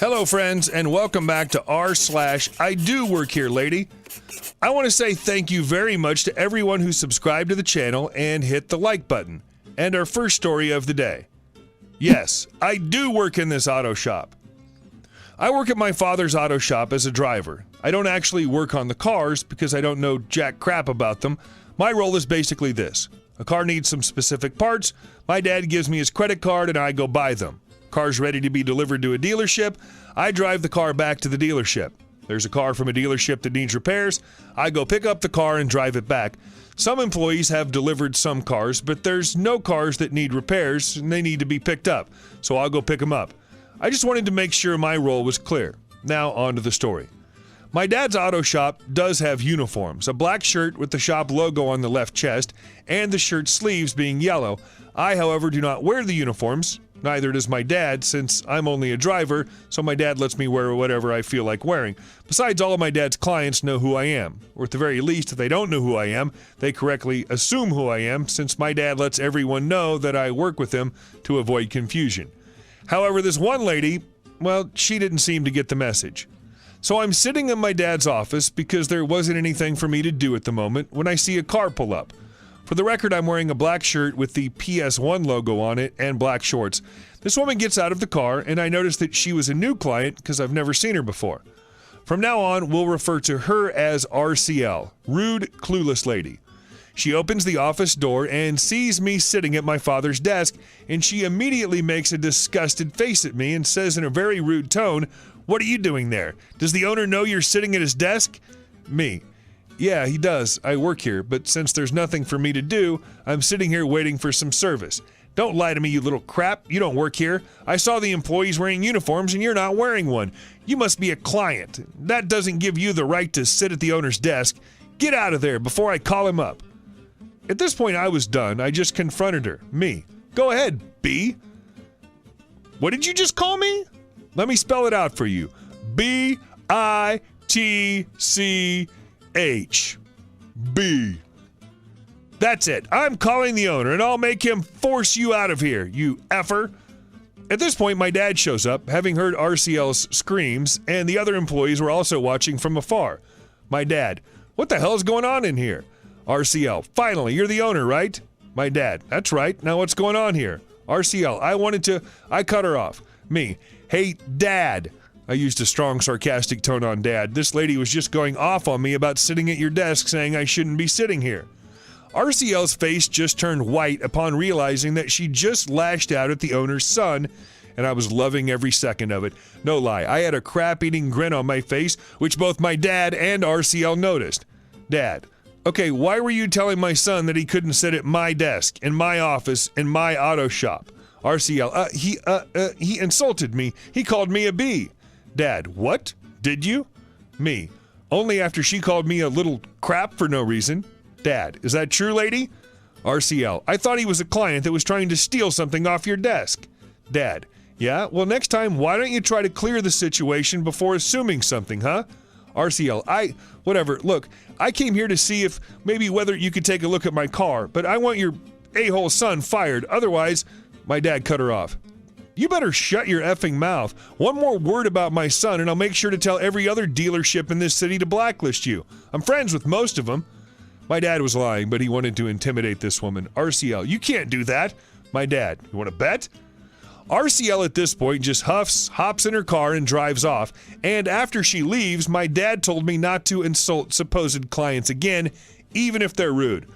Hello, friends, and welcome back to I Do Work Here, Lady. I want to say thank you very much to everyone who subscribed to the channel and hit the like button. And our first story of the day. Yes, I do work in this auto shop. I work at my father's auto shop as a driver. I don't actually work on the cars because I don't know jack crap about them. My role is basically this. A car needs some specific parts, my dad gives me his credit card and I go buy them. Car's ready to be delivered to a dealership, I drive the car back to the dealership. There's a car from a dealership that needs repairs, I go pick up the car and drive it back. Some employees have delivered some cars, but there's no cars that need repairs and they need to be picked up, so I'll go pick them up. I just wanted to make sure my role was clear. Now on to the story. My dad's auto shop does have uniforms, a black shirt with the shop logo on the left chest and the shirt sleeves being yellow. I, however, do not wear the uniforms. Neither does my dad, since I'm only a driver, so my dad lets me wear whatever I feel like wearing. Besides, all of my dad's clients know who I am. Or at the very least, if they don't know who I am, they correctly assume who I am, since my dad lets everyone know that I work with him to avoid confusion. However, this one lady, well, she didn't seem to get the message. So I'm sitting in my dad's office because there wasn't anything for me to do at the moment when I see a car pull up. For the record, I'm wearing a black shirt with the PS1 logo on it and black shorts. This woman gets out of the car and I notice that she was a new client because I've never seen her before. From now on, we'll refer to her as RCL, Rude Clueless Lady. She opens the office door and sees me sitting at my father's desk, and she immediately makes a disgusted face at me and says in a very rude tone, "What are you doing there? Does the owner know you're sitting at his desk?" Me. Yeah, he does. I work here, but since there's nothing for me to do, I'm sitting here waiting for some service. Don't lie to me, you little crap. You don't work here. I saw the employees wearing uniforms and you're not wearing one. You must be a client. That doesn't give you the right to sit at the owner's desk. Get out of there before I call him up. At this point, I was done. I just confronted her. Me. Go ahead, B. What did you just call me? Let me spell it out for you. B-I-T-C-H. B. That's it. I'm calling the owner, and I'll make him force you out of here, you effer. At this point, my dad shows up, having heard RCL's screams, and the other employees were also watching from afar. My dad. What the hell is going on in here? RCL. Finally, you're the owner, right? My dad. That's right. Now what's going on here? RCL. I cut her off. Me. Hey, Dad. I used a strong sarcastic tone on Dad. This lady was just going off on me about sitting at your desk saying I shouldn't be sitting here. RCL's face just turned white upon realizing that she just lashed out at the owner's son, and I was loving every second of it. No lie, I had a crap-eating grin on my face, which both my dad and RCL noticed. Dad. Okay, why were you telling my son that he couldn't sit at my desk, in my office, in my auto shop? RCL. He insulted me. He called me a B. Dad. What? Did you? Me. Only after she called me a little crap for no reason. Dad. Is that true, lady? RCL. I thought he was a client that was trying to steal something off your desk. Dad. Yeah? Well, next time, why don't you try to clear the situation before assuming something, huh? RCL. Whatever. Look, I came here to see if maybe whether you could take a look at my car, but I want your a-hole son fired. Otherwise, my dad cut her off. You better shut your effing mouth. One more word about my son and I'll make sure to tell every other dealership in this city to blacklist you. I'm friends with most of them. My dad was lying, but he wanted to intimidate this woman. RCL. You can't do that. My dad. You want to bet? RCL at this point just huffs, hops in her car, and drives off. And after she leaves, my dad told me not to insult supposed clients again, even if they're rude,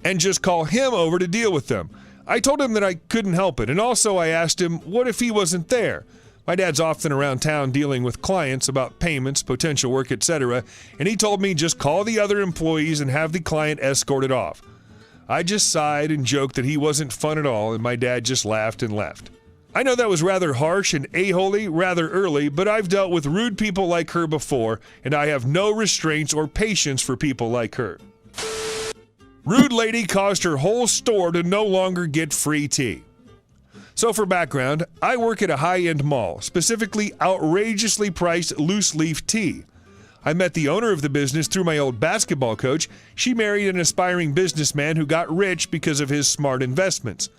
and just call him over to deal with them. I told him that I couldn't help it, and also I asked him, what if he wasn't there? My dad's often around town dealing with clients about payments, potential work, etc., and he told me just call the other employees and have the client escorted off. I just sighed and joked that he wasn't fun at all, and my dad just laughed and left. I know that was rather harsh and a-holy rather early, but I've dealt with rude people like her before, and I have no restraints or patience for people like her. Rude lady caused her whole store to no longer get free tea. So for background, I work at a high-end mall, specifically outrageously priced loose-leaf tea. I met the owner of the business through my old basketball coach. She married an aspiring businessman who got rich because of his smart investments.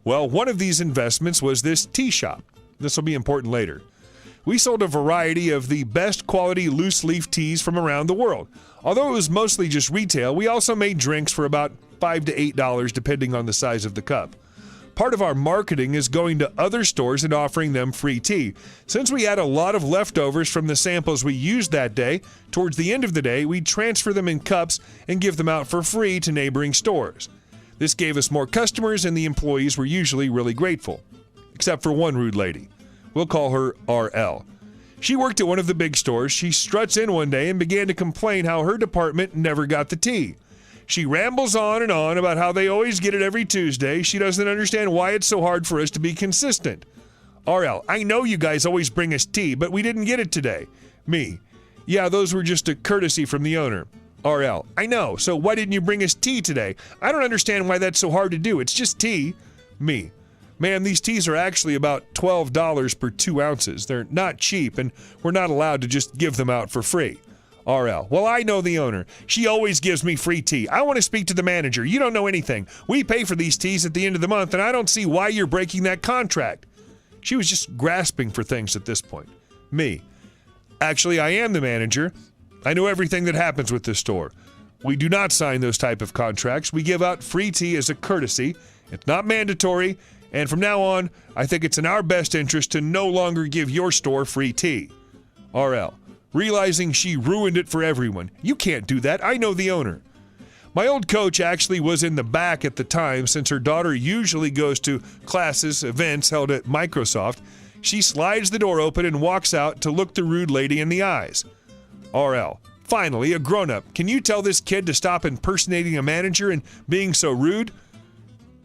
Well, one of these investments was this tea shop. This will be important later. We sold a variety of the best quality loose leaf teas from around the world. Although it was mostly just retail, we also made drinks for about $5 to $8 depending on the size of the cup. Part of our marketing is going to other stores and offering them free tea. Since we had a lot of leftovers from the samples we used that day, towards the end of the day, we'd transfer them in cups and give them out for free to neighboring stores. This gave us more customers, and the employees were usually really grateful. Except for one rude lady. We'll call her RL. She worked at one of the big stores. She struts in one day and began to complain how her department never got the tea. She rambles on and on about how they always get it every Tuesday. She doesn't understand why it's so hard for us to be consistent. RL, I know you guys always bring us tea, but we didn't get it today. Me, yeah, those were just a courtesy from the owner. RL, I know, so why didn't you bring us tea today? I don't understand why that's so hard to do. It's just tea. Me, man, these teas are actually about $12 per 2 ounces. They're not cheap, and we're not allowed to just give them out for free. RL, well, I know the owner. She always gives me free tea. I want to speak to the manager. You don't know anything. We pay for these teas at the end of the month, and I don't see why you're breaking that contract. She was just grasping for things at this point. Me, actually, I am the manager. I know everything that happens with this store. We do not sign those type of contracts. We give out free tea as a courtesy. It's not mandatory, and from now on, I think it's in our best interest to no longer give your store free tea. RL, realizing she ruined it for everyone. You can't do that. I know the owner. My old coach actually was in the back at the time since her daughter usually goes to classes, events held at Microsoft. She slides the door open and walks out to look the rude lady in the eyes. RL, finally, a grown-up. Can you tell this kid to stop impersonating a manager and being so rude?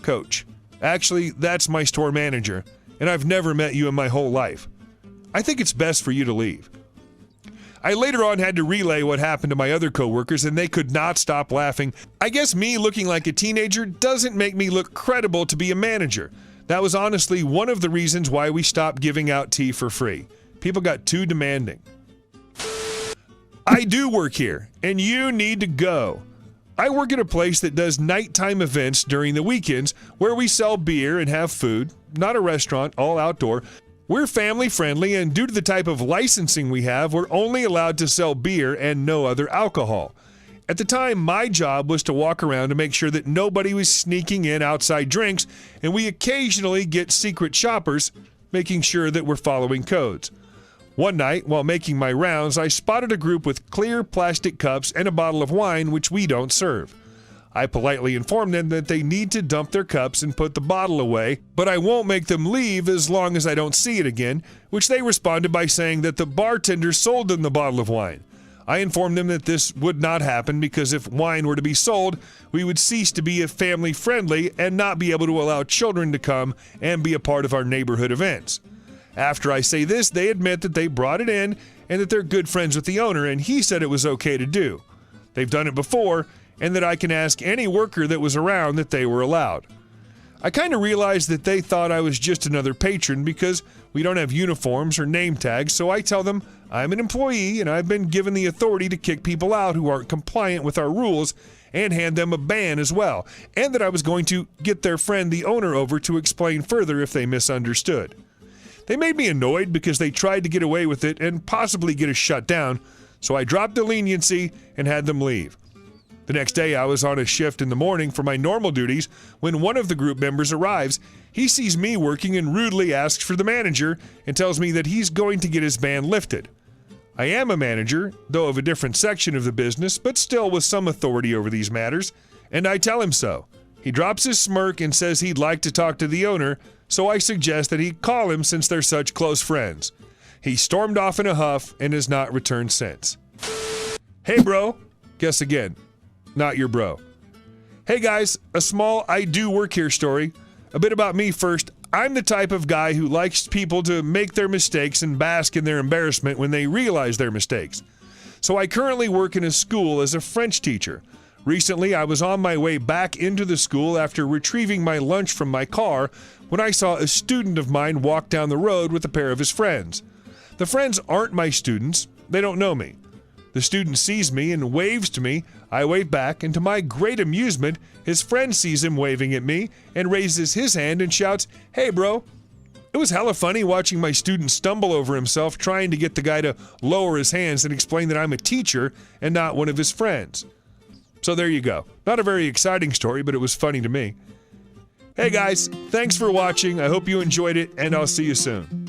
Coach, actually, that's my store manager, and I've never met you in my whole life. I think it's best for you to leave. I later on had to relay what happened to my other coworkers, and they could not stop laughing. I guess me looking like a teenager doesn't make me look credible to be a manager. That was honestly one of the reasons why we stopped giving out tea for free. People got too demanding. I do work here, and you need to go. I work at a place that does nighttime events during the weekends where we sell beer and have food, not a restaurant, all outdoor. We're family friendly, and due to the type of licensing we have, we're only allowed to sell beer and no other alcohol. At the time, my job was to walk around to make sure that nobody was sneaking in outside drinks, and we occasionally get secret shoppers, making sure that we're following codes. One night, while making my rounds, I spotted a group with clear plastic cups and a bottle of wine, which we don't serve. I politely informed them that they need to dump their cups and put the bottle away, but I won't make them leave as long as I don't see it again, which they responded by saying that the bartender sold them the bottle of wine. I informed them that this would not happen because if wine were to be sold, we would cease to be family-friendly and not be able to allow children to come and be a part of our neighborhood events. After I say this, they admit that they brought it in and that they're good friends with the owner, and he said it was okay to do. They've done it before, and that I can ask any worker that was around that they were allowed. I kind of realized that they thought I was just another patron because we don't have uniforms or name tags, so I tell them I'm an employee and I've been given the authority to kick people out who aren't compliant with our rules and hand them a ban as well, and that I was going to get their friend the owner over to explain further if they misunderstood. They made me annoyed because they tried to get away with it and possibly get us shut down, so I dropped the leniency and had them leave. The next day, I was on a shift in the morning for my normal duties when one of the group members arrives. He sees me working and rudely asks for the manager and tells me that he's going to get his ban lifted. I am a manager, though of a different section of the business, but still with some authority over these matters, and I tell him so. He drops his smirk and says he'd like to talk to the owner, so I suggest that he call him since they're such close friends. He stormed off in a huff and has not returned since. Hey bro, guess again. Not your bro. Hey guys, a small I do work here story. A bit about me first. I'm the type of guy who likes people to make their mistakes and bask in their embarrassment when they realize their mistakes. So I currently work in a school as a French teacher. Recently, I was on my way back into the school after retrieving my lunch from my car when I saw a student of mine walk down the road with a pair of his friends. The friends aren't my students. They don't know me. The student sees me and waves to me. I wave back, and to my great amusement, his friend sees him waving at me and raises his hand and shouts, "Hey bro." It was hella funny watching my student stumble over himself trying to get the guy to lower his hands and explain that I'm a teacher and not one of his friends. So there you go. Not a very exciting story, but it was funny to me. Hey guys, thanks for watching. I hope you enjoyed it, and I'll see you soon.